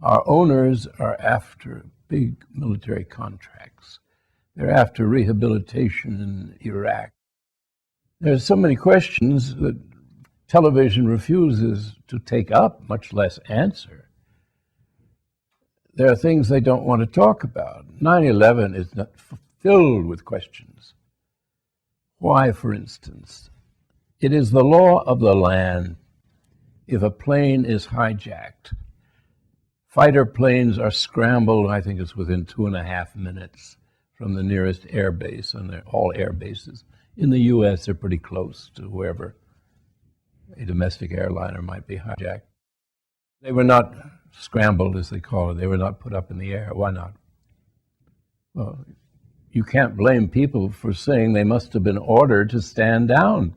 Our owners are after big military contracts. They're after rehabilitation in Iraq. There's so many questions that television refuses to take up, much less answer. There are things they don't want to talk about. 9/11 is not filled with questions. Why, for instance? It is the law of the land. If a plane is hijacked, fighter planes are scrambled, I think it's within 2.5 minutes from the nearest air base, and they're all air bases. In the U.S., they're pretty close to wherever a domestic airliner might be hijacked. They were not scrambled, as they call it. They were not put up in the air. Why not? Well, you can't blame people for saying they must have been ordered to stand down,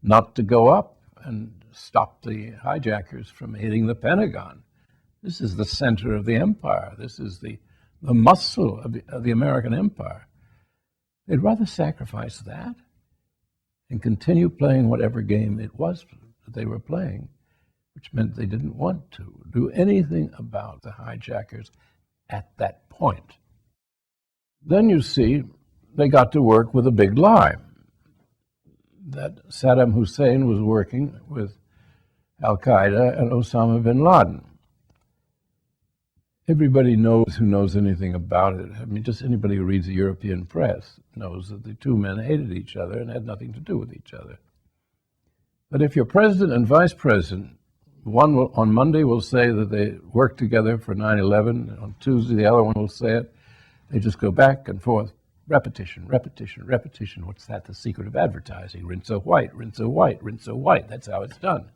not to go up and stop the hijackers from hitting the Pentagon. This is the center of the empire. This is the muscle of the American empire. They'd rather sacrifice that and continue playing whatever game it was that they were playing, which meant they didn't want to do anything about the hijackers at that point. Then you see, they got to work with a big lie, that Saddam Hussein was working with Al-Qaeda and Osama bin Laden. Everybody knows who knows anything about it. I mean, just anybody who reads the European press knows that the two men hated each other and had nothing to do with each other. But if your president and vice president, one will, on Monday will say that they worked together for 9/11, on Tuesday the other one will say it, they just go back and forth, repetition, repetition, repetition. What's that? The secret of advertising. Rinso white, rinso white, rinso white. That's how it's done.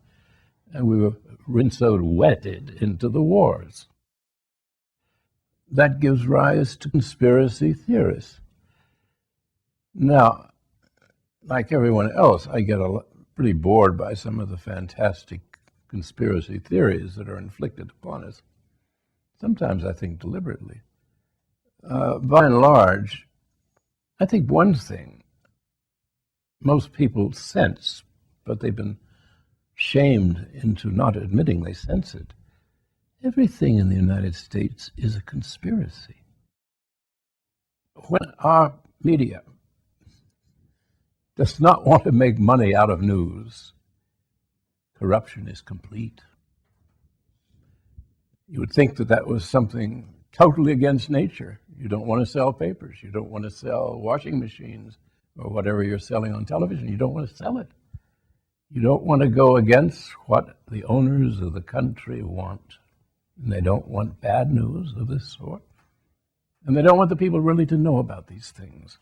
And we were rinsoed wetted into the wars. That gives rise to conspiracy theorists. Now, like everyone else, I get pretty bored by some of the fantastic conspiracy theories that are inflicted upon us. Sometimes I think deliberately. By and large, I think one thing most people sense, but they've been shamed into not admitting they sense it. Everything in the United States is a conspiracy. When our media does not want to make money out of news, corruption is complete. You would think that that was something totally against nature. You don't want to sell papers. You don't want to sell washing machines or whatever you're selling on television. You don't want to sell it. You don't want to go against what the owners of the country want. And they don't want bad news of this sort. And they don't want the people really to know about these things.